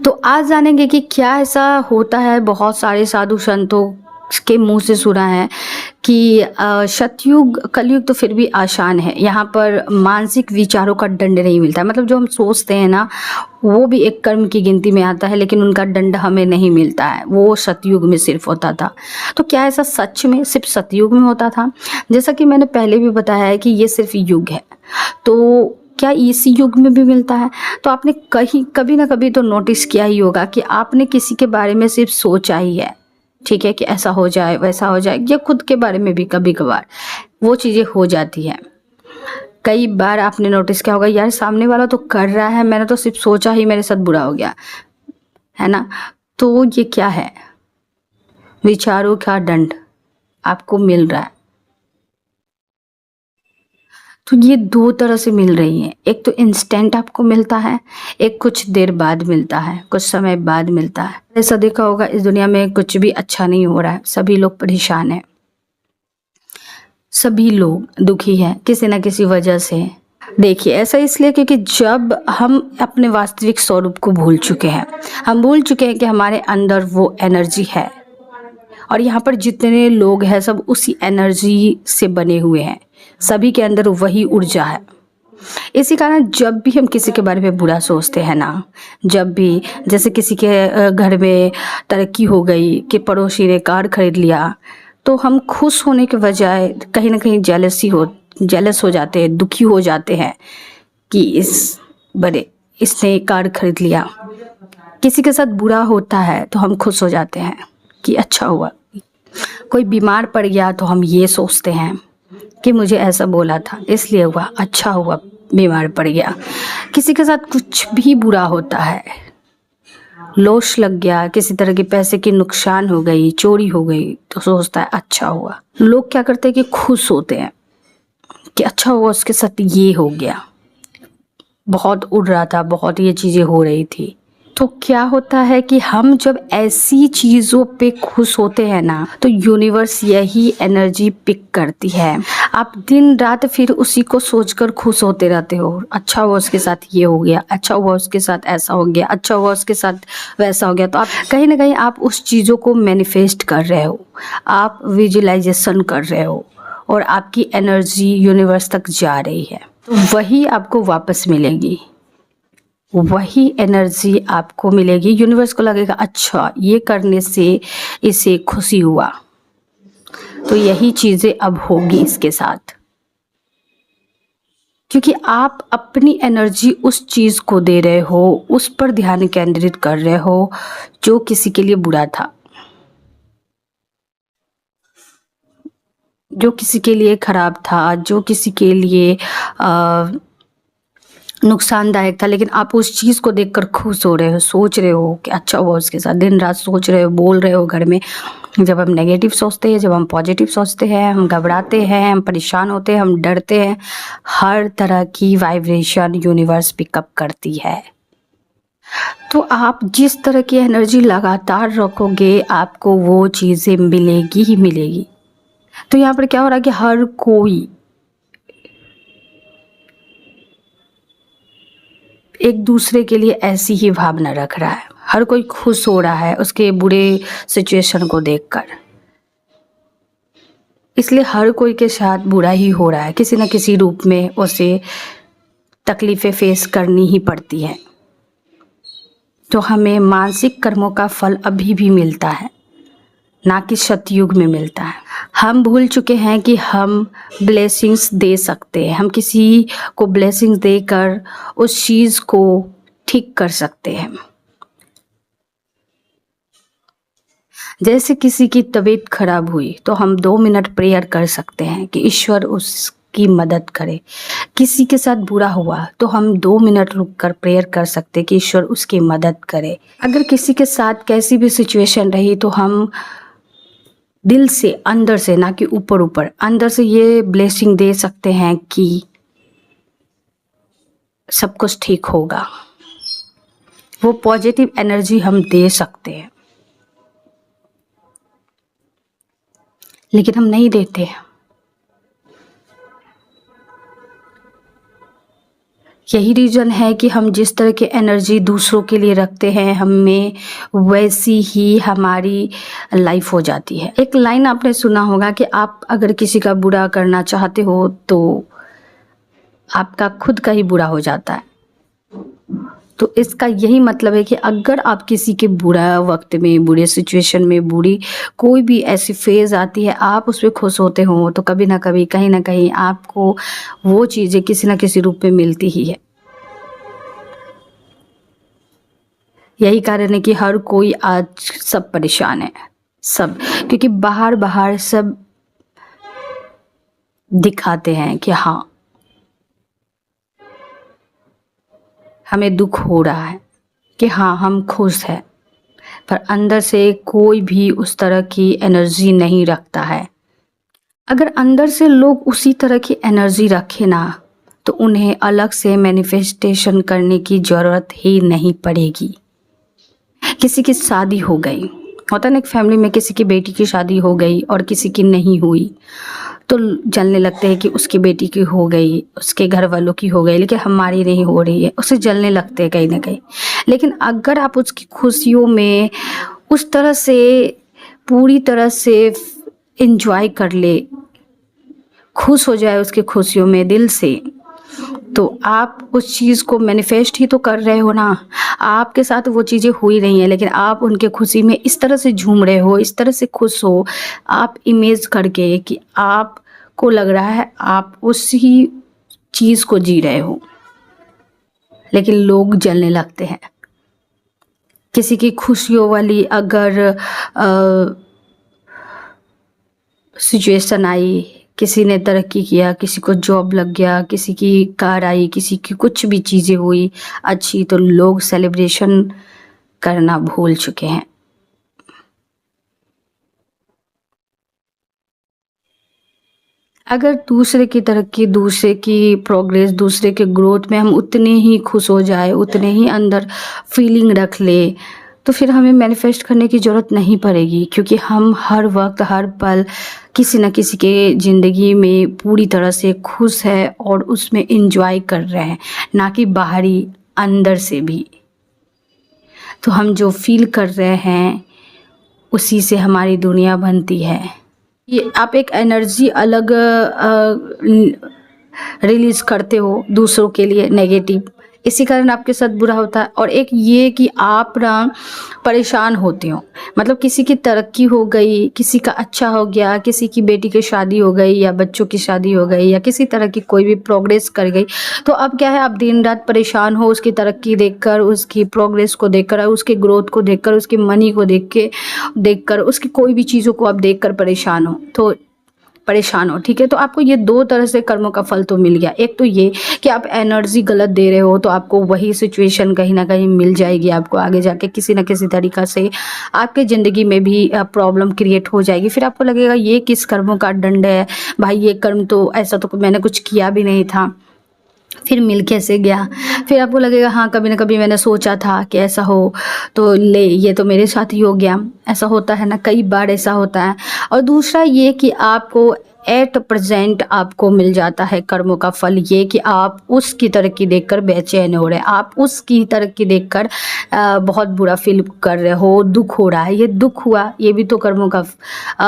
तो आज जानेंगे कि क्या ऐसा होता है, बहुत सारे साधु संतों के मुंह से सुना है कि सतयुग कलयुग तो फिर भी आसान है, यहाँ पर मानसिक विचारों का दंड नहीं मिलता है। मतलब जो हम सोचते हैं ना, वो भी एक कर्म की गिनती में आता है, लेकिन उनका दंड हमें नहीं मिलता है, वो सतयुग में सिर्फ होता था। तो क्या ऐसा सच में सिर्फ सतयुग में होता था? जैसा कि मैंने पहले भी बताया है कि ये सिर्फ युग है, तो क्या इसी युग में भी मिलता है? तो आपने कहीं कभी ना कभी तो नोटिस किया ही होगा कि आपने किसी के बारे में सिर्फ सोचा ही है, ठीक है, कि ऐसा हो जाए वैसा हो जाए, या खुद के बारे में भी कभी कभार वो चीज़ें हो जाती है। कई बार आपने नोटिस किया होगा, यार सामने वाला तो कर रहा है, मैंने तो सिर्फ सोचा ही मेरे साथ बुरा हो गया, है ना? तो ये क्या है? विचारों का दंड आपको मिल रहा है। तो ये दो तरह से मिल रही है, एक तो इंस्टेंट आपको मिलता है, एक कुछ देर बाद मिलता है, कुछ समय बाद मिलता है। ऐसा देखा होगा, इस दुनिया में कुछ भी अच्छा नहीं हो रहा है, सभी लोग परेशान हैं, सभी लोग दुखी हैं किसी न किसी वजह से। देखिए, ऐसा इसलिए क्योंकि जब हम अपने वास्तविक स्वरूप को भूल चुके हैं, हम भूल चुके हैं कि हमारे अंदर वो एनर्जी है, और यहाँ पर जितने लोग हैं सब उसी एनर्जी से बने हुए हैं, सभी के अंदर वही ऊर्जा है। इसी कारण जब भी हम किसी के बारे में बुरा सोचते हैं ना, जब भी जैसे किसी के घर में तरक्की हो गई कि पड़ोसी ने कार खरीद लिया, तो हम खुश होने के बजाय कहीं ना कहीं जेलस हो जाते हैं, दुखी हो जाते हैं कि इसने कार खरीद लिया। किसी के साथ बुरा होता है तो हम खुश हो जाते हैं कि अच्छा हुआ। कोई बीमार पड़ गया तो हम ये सोचते हैं कि मुझे ऐसा बोला था इसलिए हुआ, अच्छा हुआ बीमार पड़ गया। किसी के साथ कुछ भी बुरा होता है, लॉस लग गया, किसी तरह के पैसे की नुकसान हो गई, चोरी हो गई, तो सोचता है अच्छा हुआ। लोग क्या करते हैं कि खुश होते हैं कि अच्छा हुआ उसके साथ ये हो गया, बहुत उड़ रहा था, बहुत ये चीज़ें हो रही थी। तो क्या होता है कि हम जब ऐसी चीज़ों पे खुश होते हैं ना, तो यूनिवर्स यही एनर्जी पिक करती है। आप दिन रात फिर उसी को सोचकर खुश होते रहते हो, अच्छा हुआ उसके साथ ये हो गया, अच्छा हुआ उसके साथ ऐसा हो गया, अच्छा हुआ उसके साथ वैसा हो गया। तो आप कहीं ना कहीं आप उस चीज़ों को मैनिफेस्ट कर रहे हो, आप विजुअलाइजेशन कर रहे हो, और आपकी एनर्जी यूनिवर्स तक जा रही है, तो वही आपको वापस मिलेगी, वही एनर्जी आपको मिलेगी। यूनिवर्स को लगेगा अच्छा ये करने से इसे खुशी हुआ, तो यही चीज़ें अब होगी इसके साथ, क्योंकि आप अपनी एनर्जी उस चीज़ को दे रहे हो, उस पर ध्यान केंद्रित कर रहे हो जो किसी के लिए बुरा था, जो किसी के लिए खराब था, जो किसी के लिए नुकसानदायक था, लेकिन आप उस चीज़ को देखकर खुश हो रहे हो, सोच रहे हो कि अच्छा हुआ उसके साथ, दिन रात सोच रहे हो, बोल रहे हो घर में। जब हम नेगेटिव सोचते हैं, जब हम पॉजिटिव सोचते हैं, हम घबराते हैं, हम परेशान होते हैं, हम डरते हैं, हर तरह की वाइब्रेशन यूनिवर्स पिकअप करती है। तो आप जिस तरह की एनर्जी लगातार रखोगे, आपको वो चीज़ें मिलेगी ही मिलेगी। तो यहाँ पर क्या हो रहा है कि हर कोई एक दूसरे के लिए ऐसी ही भावना रख रहा है, हर कोई खुश हो रहा है उसके बुरे सिचुएशन को देखकर, इसलिए हर कोई के साथ बुरा ही हो रहा है, किसी न किसी रूप में उसे तकलीफ़ें फेस करनी ही पड़ती है। तो हमें मानसिक कर्मों का फल अभी भी मिलता है, ना कि सतयुग में मिलता है। हम भूल चुके हैं कि हम ब्लेसिंग्स दे सकते हैं, हम किसी को ब्लेसिंग्स देकर उस चीज़ को ठीक कर सकते हैं। जैसे किसी की तबीयत खराब हुई तो हम 2 मिनट प्रेयर कर सकते हैं कि ईश्वर उसकी मदद करे। किसी के साथ बुरा हुआ तो हम 2 मिनट रुक कर प्रेयर कर सकते हैं कि ईश्वर उसकी मदद करे। अगर किसी के साथ कैसी भी सिचुएशन रही तो हम दिल से, अंदर से, ना कि ऊपर ऊपर, अंदर से ये ब्लेसिंग दे सकते हैं कि सब कुछ ठीक होगा। वो पॉजिटिव एनर्जी हम दे सकते हैं, लेकिन हम नहीं देते। यही रीज़न है कि हम जिस तरह की एनर्जी दूसरों के लिए रखते हैं, हमें वैसी ही हमारी लाइफ हो जाती है। एक लाइन आपने सुना होगा कि आप अगर किसी का बुरा करना चाहते हो तो आपका खुद का ही बुरा हो जाता है। तो इसका यही मतलब है कि अगर आप किसी के बुरा वक्त में, बुरे सिचुएशन में, बुरी कोई भी ऐसी फेज़ आती है, आप उसमें खुश होते हो तो कभी ना कभी, कहीं ना कहीं आपको वो चीज़ें किसी ना किसी रूप में मिलती ही है। यही कारण है कि हर कोई आज सब परेशान है, सब, क्योंकि बाहर बाहर सब दिखाते हैं कि हाँ हमें दुख हो रहा है, कि हाँ हम खुश हैं, पर अंदर से कोई भी उस तरह की एनर्जी नहीं रखता है। अगर अंदर से लोग उसी तरह की एनर्जी रखें ना, तो उन्हें अलग से मैनिफेस्टेशन करने की ज़रूरत ही नहीं पड़ेगी। किसी की शादी हो गई, होता ना, एक फैमिली में किसी की बेटी की शादी हो गई और किसी की नहीं हुई, तो जलने लगते हैं कि उसकी बेटी की हो गई, उसके घर वालों की हो गई, लेकिन हमारी नहीं हो रही है, उसे जलने लगते हैं कहीं ना कहीं। लेकिन अगर आप उसकी खुशियों में उस तरह से पूरी तरह से इंजॉय कर ले, खुश हो जाए उसकी खुशियों में दिल से, तो आप उस चीज़ को मैनिफेस्ट ही तो कर रहे हो ना। आपके साथ वो चीज़ें हुई नहीं है, लेकिन आप उनके खुशी में इस तरह से झूम रहे हो, इस तरह से खुश हो, आप इमेज करके कि आपको लग रहा है आप उसी चीज़ को जी रहे हो, लेकिन लोग जलने लगते हैं। किसी की खुशियों वाली अगर सिचुएशन आई, किसी ने तरक्की किया, किसी को जॉब लग गया, किसी की कार आई, किसी की कुछ भी चीज़ें हुई अच्छी, तो लोग सेलिब्रेशन करना भूल चुके हैं। अगर दूसरे की तरक्की, दूसरे की प्रोग्रेस, दूसरे के ग्रोथ में हम उतने ही खुश हो जाए, उतने ही अंदर फीलिंग रख ले, तो फिर हमें मैनिफेस्ट करने की ज़रूरत नहीं पड़ेगी, क्योंकि हम हर वक्त हर पल किसी न किसी के ज़िंदगी में पूरी तरह से खुश है और उसमें इंजॉय कर रहे हैं, ना कि बाहरी, अंदर से भी। तो हम जो फील कर रहे हैं उसी से हमारी दुनिया बनती है। ये आप एक एनर्जी अलग रिलीज़ करते हो दूसरों के लिए नेगेटिव, इसी कारण आपके साथ बुरा होता है। और एक ये कि आप ना परेशान होते हो, मतलब किसी की तरक्की हो गई, किसी का अच्छा हो गया, किसी की बेटी की शादी हो गई या बच्चों की शादी हो गई या किसी तरह की कोई भी प्रोग्रेस कर गई, तो अब क्या है, आप दिन रात परेशान हो उसकी तरक्की देखकर, उसकी प्रोग्रेस को देखकर, उसके ग्रोथ को देखकर, उसकी मनी को देखकर, उसकी कोई भी चीज़ों को आप देखकर परेशान हो, तो परेशान हो, ठीक है। तो आपको ये दो तरह से कर्मों का फल तो मिल गया। एक तो ये कि आप एनर्जी गलत दे रहे हो, तो आपको वही सिचुएशन कहीं ना कहीं मिल जाएगी, आपको आगे जाके किसी ना किसी तरीक़ा से आपके ज़िंदगी में भी प्रॉब्लम क्रिएट हो जाएगी। फिर आपको लगेगा ये किस कर्मों का दंड है भाई, ये कर्म तो ऐसा तो मैंने कुछ किया भी नहीं था, फिर मिल कैसे गया। फिर आपको लगेगा हाँ कभी ना कभी मैंने सोचा था कि ऐसा हो, तो ले ये तो मेरे साथ ही हो गया। ऐसा होता है ना, कई बार ऐसा होता है। और दूसरा ये कि आपको एट प्रेजेंट आपको मिल जाता है कर्मों का फल, ये कि आप उसकी तरक्की देखकर बेचैन हो रहे हैं, आप उसकी तरक्की देखकर बहुत बुरा फील कर रहे हो, दुख हो रहा है। ये दुख हुआ, ये भी तो कर्मों का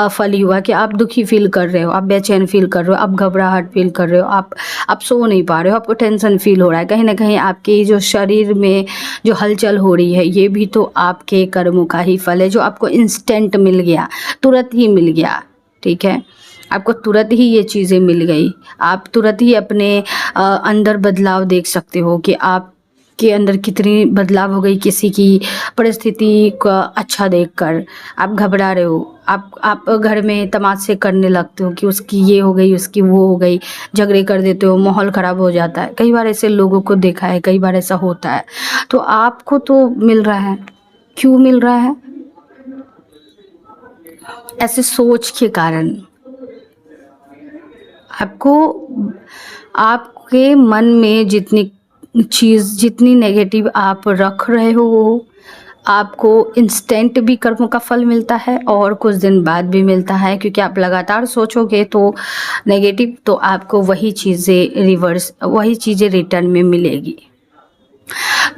फल ही हुआ कि आप दुखी फील कर रहे हो, आप बेचैन फील कर रहे हो, आप घबराहट फील कर रहे हो, आप सो नहीं पा रहे हो, आपको टेंशन फील हो रहा है। कहीं ना कहीं आपके जो शरीर में जो हलचल हो रही है, ये भी तो आपके कर्मों का ही फल है, जो आपको इंस्टेंट मिल गया, तुरंत ही मिल गया, ठीक है। आपको तुरंत ही ये चीज़ें मिल गई, आप तुरंत ही अपने अंदर बदलाव देख सकते हो कि आपके अंदर कितनी बदलाव हो गई किसी की परिस्थिति का अच्छा देखकर। आप घबरा रहे हो, आप घर में तमाशे करने लगते हो कि उसकी ये हो गई, उसकी वो हो गई, झगड़े कर देते हो, माहौल ख़राब हो जाता है। कई बार ऐसे लोगों को देखा है, कई बार ऐसा होता है। तो आपको तो मिल रहा है, क्यों मिल रहा है? ऐसे सोच के कारण आपको, आपके मन में जितनी चीज़, जितनी नेगेटिव आप रख रहे हो, आपको इंस्टेंट भी कर्मों का फल मिलता है और कुछ दिन बाद भी मिलता है, क्योंकि आप लगातार सोचोगे तो नेगेटिव, तो आपको वही चीज़ें वही चीज़ें रिटर्न में मिलेगी।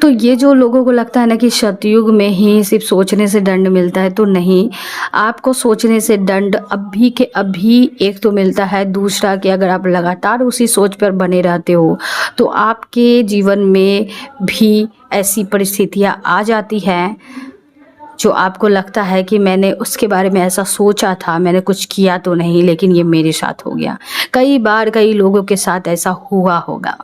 तो ये जो लोगों को लगता है ना कि सतयुग में ही सिर्फ सोचने से दंड मिलता है, तो नहीं, आपको सोचने से दंड अभी के अभी एक तो मिलता है, दूसरा कि अगर आप लगातार उसी सोच पर बने रहते हो तो आपके जीवन में भी ऐसी परिस्थितियाँ आ जाती हैं जो आपको लगता है कि मैंने उसके बारे में ऐसा सोचा था, मैंने कुछ किया तो नहीं, लेकिन ये मेरे साथ हो गया। कई बार कई लोगों के साथ ऐसा हुआ होगा।